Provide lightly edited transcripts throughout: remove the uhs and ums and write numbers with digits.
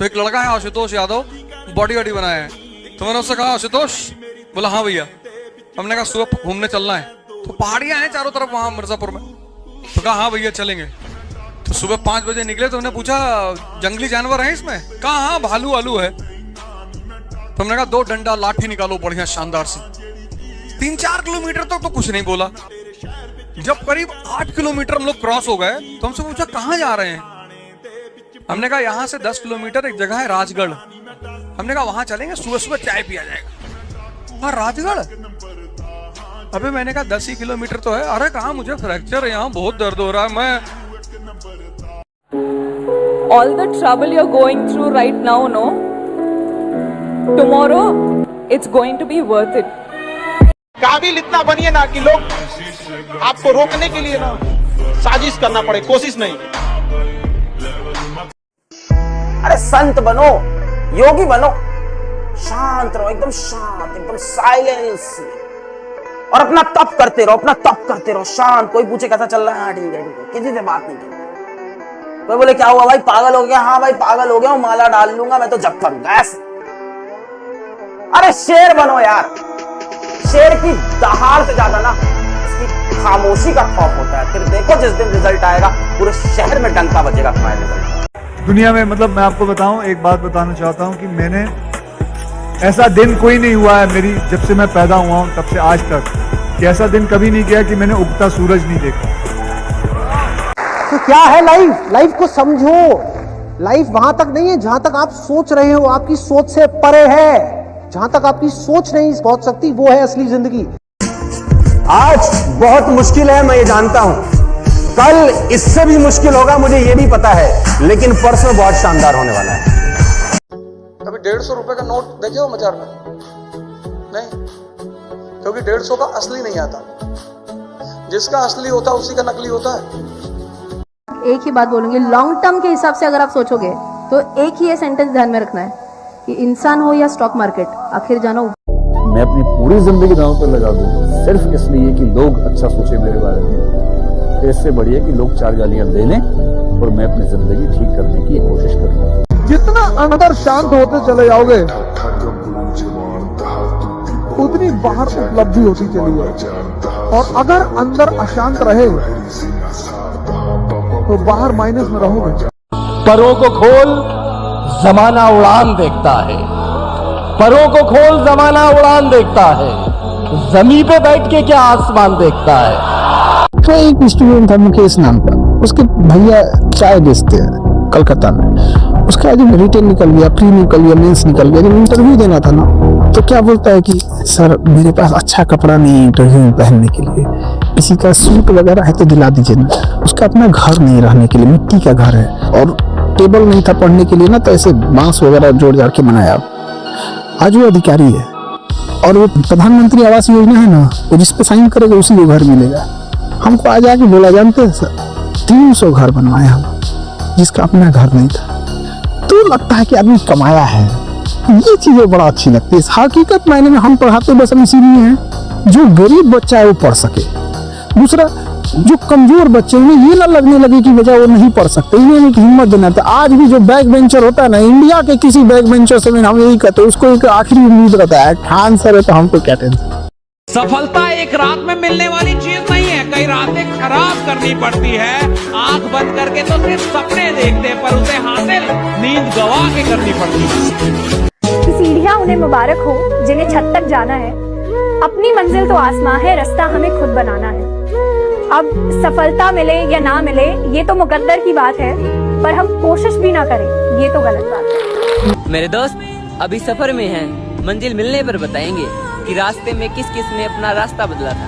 तो एक लड़का है आशुतोष यादव, बॉडी वॉडी बनाया है। तो मैंने उससे कहा आशुतोष, बोला हाँ भैया। हमने कहा सुबह घूमने चलना है, तो पहाड़ियां हैं चारों तरफ वहां मिर्जापुर में। तो कहा हाँ भैया चलेंगे। तो सुबह 5 बजे निकले, तो हमने पूछा जंगली जानवर है इसमें? कहा हाँ भालू आलू है। तो हमने कहा 2 डंडा लाठी निकालो बढ़िया शानदार से। 3-4 किलोमीटर तक तो कुछ नहीं बोला। जब करीब 8 किलोमीटर हम लोग क्रॉस हो गए तो हमसे पूछा कहाँ जा रहे हैं। हमने कहा यहाँ से 10 किलोमीटर एक जगह है राजगढ़। हमने कहा वहां चलेंगे, सुबह सुबह चाय पिया जाएगा। हाँ राजगढ़? अबे मैंने कहा 10 ही किलोमीटर तो है। अरे कहा मुझे फ्रैक्चर है, यहाँ बहुत दर्द हो रहा है। मैं all the trouble you're going through right now, no, tomorrow it's going to be worth it. काबिल इतना बनिए ना कि लोग आपको रोकने के लिए ना साजिश करना पड़े, कोशिश नहीं। अरे संत बनो, योगी बनो, शांत रहो, एकदम शांत, एकदम साइलेंस, और अपना तप करते रहो, अपना तप करते रहो, शांत। कोई पूछे कैसा चल रहा है, हाँ ठीक है ठीक है, किसी से बात नहीं करनी। कोई बोले क्या हुआ भाई, पागल हो गया? हाँ भाई पागल हो गया हूं, माला डाल लूंगा मैं तो जप करूंगा ऐसे। अरे शेर बनो यार। शेर की दहाड़ से ज्यादा ना इसकी खामोशी का खौफ होता है। फिर देखो जिस दिन रिजल्ट आएगा पूरे शहर में डंका बजेगा तुम्हारे रिजल्ट। दुनिया में मतलब मैं आपको बताऊं, एक बात बताना चाहता हूं कि मैंने ऐसा दिन कोई नहीं हुआ है मेरी जब से मैं पैदा हुआ हूं तब से आज तक कि ऐसा दिन कभी नहीं गया कि मैंने उगता सूरज नहीं देखा। तो क्या है लाइफ? लाइफ को समझो। लाइफ वहां तक नहीं है जहां तक आप सोच रहे हो, आपकी सोच से परे है। जहां तक आपकी सोच नहीं पहुंच सकती वो है असली जिंदगी। आज बहुत मुश्किल है, मैं ये जानता हूं। कल इससे भी मुश्किल होगा, मुझे ये भी पता है, लेकिन परसों बहुत शानदार होने वाला है। कभी 150 रुपए का नोट देखे हो बाजार में? नहीं, क्योंकि 150 का असली नहीं आता। जिसका असली होता है उसी का नकली होता है। एक ही बात बोलूंगी, लॉन्ग टर्म के हिसाब से अगर आप सोचोगे तो एक ही ये सेंटेंस ध्यान में रखना है कि इंसान हो या स्टॉक मार्केट, आखिर जानो। मैं अपनी पूरी जिंदगी दांव पर लगा दूं सिर्फ इसलिए कि लोग अच्छा सोचे मेरे बारे में। इससे बढ़िया कि लोग 4 गालियां दे लें और मैं अपनी जिंदगी ठीक करने की कोशिश करूँ। जितना अंदर शांत होते चले जाओगे उतनी बाहर उपलब्धि होती चली जाएगी। और अगर अंदर अशांत रहे तो बाहर माइनस में रहोगे। परों को खोल, जमाना उड़ान देखता है। परों को खोल, जमाना उड़ान देखता है। जमीन पे बैठ के क्या आसमान देखता है। तो एक स्टूडेंट था मुकेश नाम का, उसके भैया चाय बेचते हैं कलकत्ता में। उसका जब रिटर्न निकल गया, प्री निकल गया, मेंस निकल गया, जब इंटरव्यू देना था ना, तो क्या बोलता है कि सर मेरे पास अच्छा कपड़ा नहीं है इंटरव्यू में पहनने के लिए, किसी का सूट वगैरह है तो दिला दीजिए ना। उसका अपना घर नहीं रहने के लिए, मिट्टी का घर है, और टेबल नहीं था पढ़ने के लिए ना, तो ऐसे बांस वगैरह जोड़ जाड़ के बनाया। आज वो अधिकारी है, और वो प्रधानमंत्री आवास योजना है ना, वो जिस पे साइन करेगा उसी को घर मिलेगा। हमको आज आके बोला, जानते हैं सर 300 घर बनवाए हम, जिसका अपना घर नहीं था। तो लगता है कि आदमी कमाया है। ये चीजें बड़ा अच्छी लगती है। हकीकत मायने में हम पढ़ाते बस हम इसीलिए हैं जो गरीब बच्चा है वो पढ़ सके। दूसरा, जो कमजोर बच्चे उन्हें ये ना लगने लगे कि वजह वो नहीं पढ़ सकते, इन्हें एक हिम्मत देना था। आज भी जो बैक बेंचर होता है ना, इंडिया के किसी बैक बेंचर से हम यही कहते हैं, उसको एक आखिरी उम्मीद रहता है, खान सर है तो हमको क्या टेंशन। सफलता एक रात में मिलने वाली चीज नहीं है, कई रातें खराब करनी पड़ती है। आंख बंद करके तो सिर्फ सपने देखते, पर उसे हासिल नींद गवा के करनी पड़ती है। सीढ़ियां उन्हें मुबारक हो जिन्हें छत तक जाना है। अपनी मंजिल तो आसमां है, रास्ता हमें खुद बनाना है। अब सफलता मिले या ना मिले ये तो मुकद्दर की बात है, पर हम कोशिश भी ना करें ये तो गलत बात है। मेरे दोस्त अभी सफर में हैं, मंजिल मिलने पर बताएंगे कि रास्ते में किस किस ने अपना रास्ता बदला था।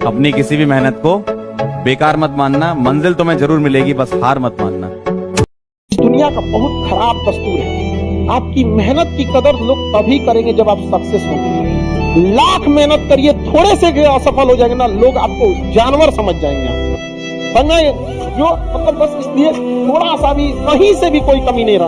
अपनी किसी भी मेहनत को बेकार मत मानना, मंजिल तुम्हें जरूर मिलेगी, बस हार मत मानना। दुनिया का बहुत खराब दस्तूर है, आपकी मेहनत की कदर लोग तभी करेंगे जब आप सक्सेस होंगे। लाख मेहनत करिए, थोड़े से असफल हो जाएंगे ना, लोग आपको जानवर समझ जाएंगे। समझे? जो मतलब बस इसलिए थोड़ा सा भी कहीं से भी कोई कमी नहीं रहा।